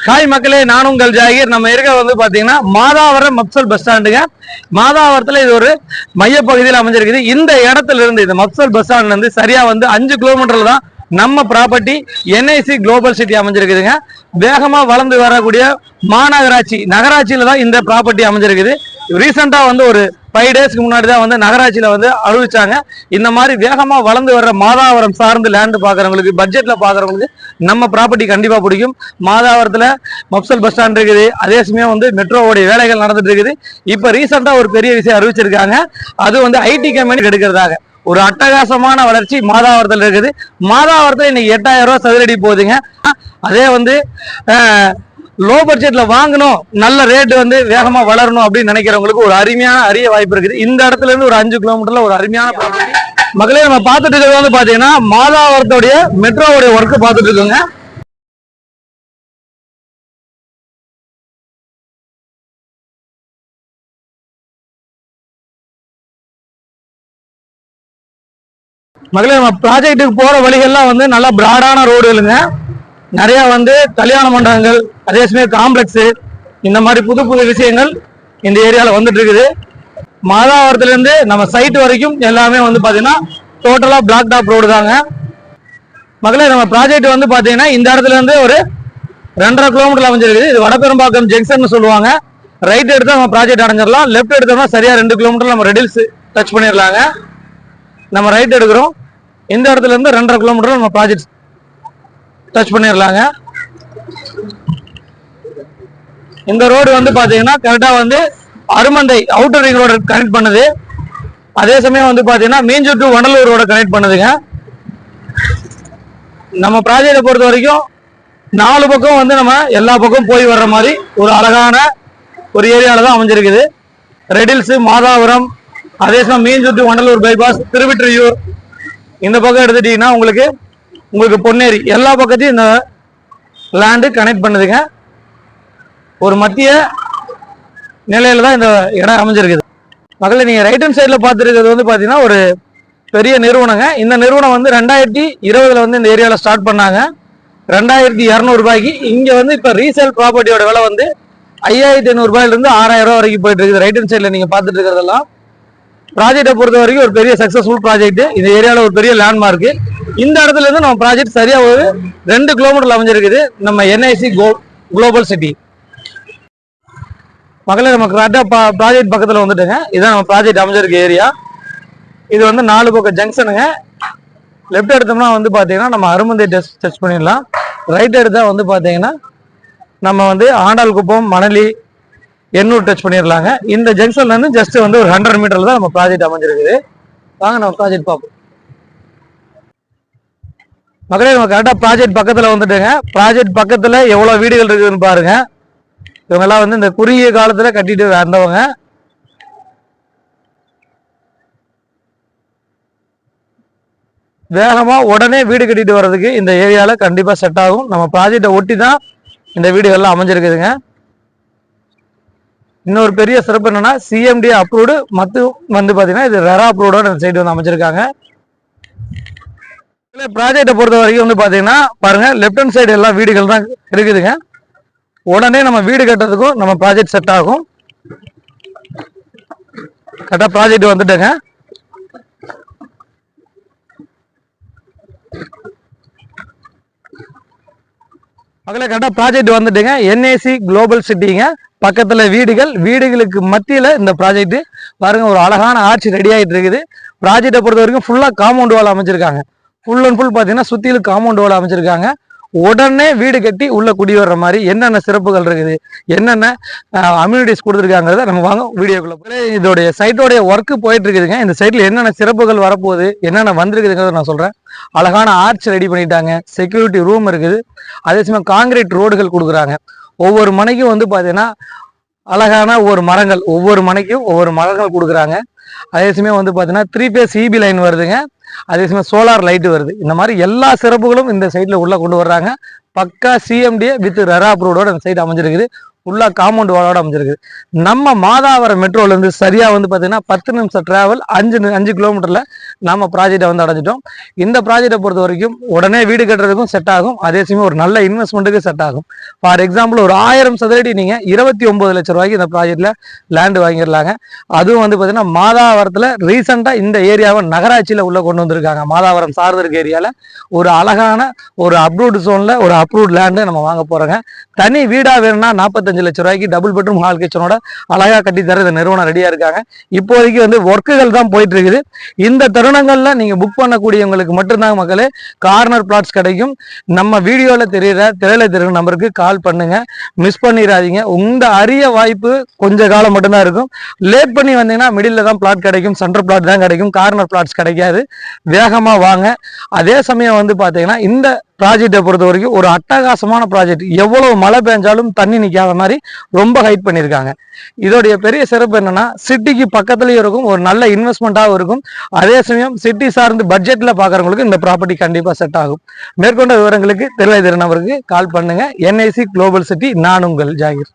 Hi மக்களே, நான் உங்கள் ஜாகிர். நம்ம இருக்க வந்து பாத்தீங்கன்னா மாதாவரம் மப்சல் பஸ் ஸ்டாண்டுங்க. மாதாவரத்துல இது ஒரு மையப்பகுதியில் அமைஞ்சிருக்குது. இந்த இடத்துல இருந்து இந்த மப்சல் பஸ் ஸ்டாண்ட்ல இருந்து சரியா வந்து 5 கிலோமீட்டர்ல தான் நம்ம ப்ராப்பர்ட்டி என்ஐசி குளோபல் சிட்டி அமைஞ்சிருக்குதுங்க. வேகமா வளர்ந்து வரக்கூடிய மாநகராட்சி நகராட்சியில தான் இந்த ப்ராப்பர்ட்டி அமைஞ்சிருக்குது. ரீசெண்டா வந்து ஒரு 5 டேஸ்க்கு முன்னாடி தான் வந்து நகராட்சியில வந்து அறிவிச்சாங்க. இந்த மாதிரி வேகமா வளர்ந்து வர்ற மாதாவரம் சார்ந்து லேண்டு பாக்குறவங்களுக்கு, பட்ஜெட்ல பாக்குறவங்களுக்கு நம்ம ப்ராப்பர்ட்டி கண்டிப்பா பிடிக்கும். மாதாவரத்துல மப்சல் பஸ் ஸ்டாண்ட் இருக்குது. அதே சமயம் வந்து மெட்ரோவுடைய வேலைகள் நடந்துட்டு இருக்குது. இப்ப ரீசெண்டா ஒரு பெரிய விஷயம் அறிவிச்சிருக்காங்க. அது வந்து ஐடி கம்பெனி எடுக்கிறதாக ஒரு அட்டகாசமான வளர்ச்சி மாதாவரத்தில் இருக்குது. மாதாவரத்தில் இன்னைக்கு 8000 ரூபாய் சதுரடி போகுதுங்க. அதே வந்து லோ பட்ஜெட்ல வாங்கணும், நல்ல ரேட் வந்து வேகமா வளரணும் அப்படின்னு நினைக்கிறவங்களுக்கு ஒரு அரிய வாய்ப்பு இருக்குது. இந்த இடத்துல இருந்து ஒரு 5 கிலோமீட்டர்ல ஒரு அருமையான ப்ராப்பர்ட்டி. மக்களே, நம்ம பார்த்துட்டு இருக்கிறது வந்து பாத்தீங்கன்னா மாதாவரத்துடைய மெட்ரோவுடைய ஒர்க் பார்த்துட்டு இருக்கோங்க. மக்களே, நம்ம ப்ராஜெக்ட்டுக்கு போற வழிகள்லாம் வந்து நல்லா பிராடான ரோடுகளுங்க. நிறைய வந்து கல்யாண மண்டபங்கள், அதே சமயம் காம்ப்ளெக்ஸ், இந்த மாதிரி புது புது விஷயங்கள் இந்த ஏரியாவில் வந்துட்டு இருக்குது. மாதாவரத்துல இருந்து நம்ம சைட் வரைக்கும் எல்லாமே வந்து பாத்தீங்கன்னா டோட்டலா பிளாக் டாப் ரோடு தாங்க. மக்களே, நம்ம ப்ராஜெக்ட் வந்து பாத்தீங்கன்னா இந்த இடத்துல இருந்து ஒரு 2.5 கிலோமீட்டர் அமைஞ்சிருக்குது. இது வடபெரும்பாக்கம் ஜங்ஷன் சொல்லுவாங்க. ரைட் எடுத்தா நம்ம ப்ராஜெக்ட் அடைஞ்சிடலாம். லெஃப்ட் எடுத்தோம்னா சரியா 2 கிலோமீட்டர் நம்ம ரெடில்ஸ் டச் பண்ணிடலாங்க. நம்ம ரைட் எடுக்கிறோம். இந்த இடத்துல இருந்து 2.5 கிலோமீட்டர் நம்ம ப்ராஜெக்ட் டச் பண்ணிடலாங்க. இந்த ரோடு வந்து பாத்தீங்கன்னா கரெக்டா வந்து Arumandai outer ring road connect பண்ணுது. அதே சமயம் வந்து பாத்தீங்கன்னா மீஞ்சூர் டு வண்டலூர் ரோட கனெக்ட் பண்ணுதுங்க. நம்ம ப்ராஜெக்டை பொறுத்த வரைக்கும் 4 பக்கம் வந்து நம்ம எல்லா பக்கம் போய் வர்ற மாதிரி ஒரு அழகான ஒரு ஏரியால தான் அமைஞ்சிருக்குது. ரெடில்ஸ், மாதாவரம், அதே சமயம் மீஞ்சூர் டு வண்டலூர் பைபாஸ், திருவிற்றியூர், இந்த பக்கம் எடுத்துட்டீங்கன்னா உங்களுக்கு பொன்னேரி, எல்லா பக்கத்தையும் இந்த லேண்டு கனெக்ட் பண்ணுதுங்க. ஒரு மத்திய நிலையில தான் இந்த இடம் அமைஞ்சிருக்குது. மக்களே, நீங்க ரைட் ஹேண்ட் சைட்ல பார்த்துருக்கிறது வந்து பாத்தீங்கன்னா ஒரு பெரிய நிறுவனங்க. இந்த நிறுவனம் வந்து 2020 வந்து இந்த ஏரியாவில் ஸ்டார்ட் பண்ணாங்க. 2200 ரூபாய்க்கு. இங்க வந்து இப்ப ரீசேல் ப்ராப்பர்ட்டியோட விலை வந்து 5500 ரூபாயில இருந்து 6000 ரூபாய் வரைக்கும் போயிட்டு இருக்குது. ரைட் ஹேண்ட் சைட்ல நீங்க பார்த்துட்டு இருக்கிறதெல்லாம் ப்ராஜெக்டை பொறுத்த வரைக்கும் ஒரு பெரிய சக்சஸ்ஃபுல் ப்ராஜெக்ட். இந்த ஏரியாவில் ஒரு பெரிய லேண்ட்மார்க். இந்த இடத்துல இருந்து நம்ம ப்ராஜெக்ட் சரியா ஒரு 2 கிலோமீட்டர்ல அமைஞ்சிருக்குது நம்ம என்ஐசி குளோபல் சிட்டி. மக்களே, நம்ம கரெக்டா ப்ராஜெக்ட் பக்கத்துல வந்துட்டுங்க. இதான் நம்ம ப்ராஜெக்ட் அமைஞ்சிருக்க ஏரியா. இது வந்து 4 பக்கம் ஜங்ஷனுங்க. லெஃப்ட் எடுத்தோம்னா வந்து பாத்தீங்கன்னா நம்ம அருமந்தை டச் பண்ணிடலாம். ரைட் எடுத்தா வந்து பாத்தீங்கன்னா நம்ம வந்து ஆண்டாள் குப்பம், மணலி, எண்ணூர் டச் பண்ணிடலாங்க. இந்த ஜங்ஷன்ல இருந்து ஜஸ்ட் வந்து ஒரு 100 மீட்டர்ல தான் நம்ம ப்ராஜெக்ட் அமைஞ்சிருக்குது. வாங்க நம்ம ப்ராஜெக்ட் பார்ப்போம். மக்களே, நம்ம கரெக்டா ப்ராஜெக்ட் பக்கத்துல வந்துட்டுங்க. ப்ராஜெக்ட் பக்கத்துல எவ்வளவு வீடுகள் இருக்குதுன்னு பாருங்க. இவங்க எல்லாம் வந்து இந்த குறுகிய காலத்துல கட்டிட்டு வந்தவங்க. வேகமா உடனே வீடு கட்டிட்டு வர்றதுக்கு இந்த ஏரியால கண்டிப்பா செட் ஆகும். நம்ம ப்ராஜெக்டை ஒட்டி தான் இந்த வீடுகள்லாம் அமைஞ்சிருக்குதுங்க. இன்னொரு பெரிய சிறப்பு என்னன்னா சிஎம்டி அப்ரூவ்டு மற்றும் வந்து பாத்தீங்கன்னா இது ரெரா அப்ரூவ்டோட இந்த சைடு வந்து அமைச்சிருக்காங்க. ப்ராஜெக்டை பொறுத்த வரைக்கும் வந்து பாத்தீங்கன்னா பாருங்க, லெஃப்ட் ஹேண்ட் சைடு எல்லாம் வீடுகள் தான் இருக்குதுங்க. உடனே நம்ம வீடு கட்டுறதுக்கும் நம்ம ப்ராஜெக்ட் செட் ஆகும். கரெக்டா ப்ராஜெக்ட் வந்துட்டுங்க. மக்களே, கரெக்டா ப்ராஜெக்ட் வந்துட்டுங்க. என்ஏசி குளோபல் சிட்டிங்க. பக்கத்துல வீடுகளுக்கு மத்தியில இந்த ப்ராஜெக்ட் பாருங்க, ஒரு அழகான ஆர்ச் ரெடி ஆகிட்டு இருக்குது. ப்ராஜெக்டை பொறுத்த வரைக்கும் ஃபுல்லா காம்பவுண்ட் வால் அமைச்சிருக்காங்க. ஃபுல் அண்ட் ஃபுல் பாத்தீங்கன்னா சுத்திலும் காம்பவுண்ட் வால் அமைச்சிருக்காங்க. உடனே வீடு கட்டி உள்ள குடி வர்ற மாதிரி என்னென்ன சிறப்புகள் இருக்குது, என்னென்ன அம்யூனிட்டிஸ் கொடுத்துருக்காங்கிறத நம்ம வாங்க வீடியோக்குள்ள. இதோடைய சைட்டோடைய ஒர்க் போயிட்டு இருக்குதுங்க. இந்த சைட்ல என்னென்ன சிறப்புகள் வரப்போகுது, என்னென்ன வந்திருக்குதுங்கிறத நான் சொல்றேன். அழகான ஆர்ச் ரெடி பண்ணிட்டாங்க. செக்யூரிட்டி ரூம் இருக்குது. அதே சமயம் காங்கிரீட் ரோடுகள் கொடுக்குறாங்க. ஒவ்வொரு மனைக்கும் வந்து பாத்தீங்கன்னா அழகான ஒவ்வொரு மனைக்கும் ஒவ்வொரு மரங்கள் கொடுக்குறாங்க. அதே சமயம் வந்து பாத்தீங்கன்னா 3 பேஸ் இபி லைன் வருதுங்க. அதே சமயம் சோலார் லைட் வருது. இந்த மாதிரி எல்லா சிறப்புகளும் இந்த சைட்ல உள்ள கொண்டு வர்றாங்க. பக்கா சிஎம்டி வித் ரெரா அப்ரூவ்டோட இந்த சைட் அமைஞ்சிருக்குது. ஃபுல்லா காம்பவுண்ட் வாலோட அமைஞ்சிருக்கு. நம்ம மாதாவரம் மெட்ரோல இருந்து சரியா வந்து பாத்தீங்கன்னா 10 நிமிஷம் டிராவல் 5 கிலோமீட்டர்ல நம்ம ப்ராஜெக்டை வந்து அடைஞ்சிட்டோம். இந்த ப்ராஜெக்டை பொறுத்த வரைக்கும் உடனே வீடு கட்டுறதுக்கும் செட் ஆகும், அதே சமயம் ஒரு நல்ல இன்வெஸ்ட்மெண்ட்டுக்கு செட் ஆகும். ஃபார் எக்ஸாம்பிள் ஒரு 1000 சதுரடி நீங்க 29 லட்சம் ரூபாய்க்கு இந்த ப்ராஜெக்ட்ல லேண்ட் வாங்கிடலாங்க. அதுவும் வந்து பாத்தீங்கன்னா மாதாவரத்துல ரீசெண்டா இந்த ஏரியாவை நகராட்சியில உள்ள கொண்டு வந்திருக்காங்க. மாதாவரம் சார்ந்த இருக்க ஏரியால ஒரு அழகான ஒரு அப்ரூவ்டு ஜோன்ல ஒரு அப்ரூவ்ட் லேண்டு நம்ம வாங்க போறோங்க. தனி வீடா வேணும்னா 45 லட்சம் ரூபாய்க்கு டபுள் பெட்ரூம் ஹால் கிச்சனோட அழகா கட்டி தர இந்த நிறுவனம் ரெடியா இருக்காங்க. இப்போதைக்கு வந்து ஒர்க்குகள் தான் போயிட்டு இருக்குது. இந்த தருணங்கள்ல நீங்க புக் பண்ணக்கூடியவங்களுக்கு மட்டும்தான் மக்களே கார்னர் பிளாட்ஸ் கிடைக்கும். நம்ம வீடியோல திரையில தெரியுற நம்பருக்கு கால் பண்ணுங்க, மிஸ் பண்ணிடாதீங்க. இந்த அரிய வாய்ப்பு கொஞ்ச காலம் மட்டும்தான் இருக்கும். லேட் பண்ணி வந்தீங்கன்னா மிடில் தான் பிளாட் கிடைக்கும், சென்டர் பிளாட் தான் கிடைக்கும், கார்னர் பிளாட்ஸ் கிடைக்காது. வேகமா வாங்க. அதே சமயம் வந்து பாத்தீங்கன்னா இந்த ப்ராஜெக்டை பொறுத்த வரைக்கும் ஒரு அட்டகாசமான ப்ராஜெக்ட். எவ்வளவு மழை பெஞ்சாலும் தண்ணி நிற்காத மாதிரி ரொம்ப ஹைட் பண்ணியிருக்காங்க. இதோடைய பெரிய சிறப்பு என்னன்னா சிட்டிக்கு பக்கத்துலயும் இருக்கும், ஒரு நல்ல இன்வெஸ்ட்மெண்ட்டாகவும் இருக்கும். அதே சமயம் சிட்டி சார்ந்து பட்ஜெட்ல பாக்குறவங்களுக்கு இந்த ப்ராப்பர்ட்டி கண்டிப்பா செட் ஆகும். மேற்கொண்ட விவரங்களுக்கு தெரியல நம்பருக்கு கால் பண்ணுங்க. NIC குளோபல் சிட்டி, நான் உங்கள் ஜாகிர்.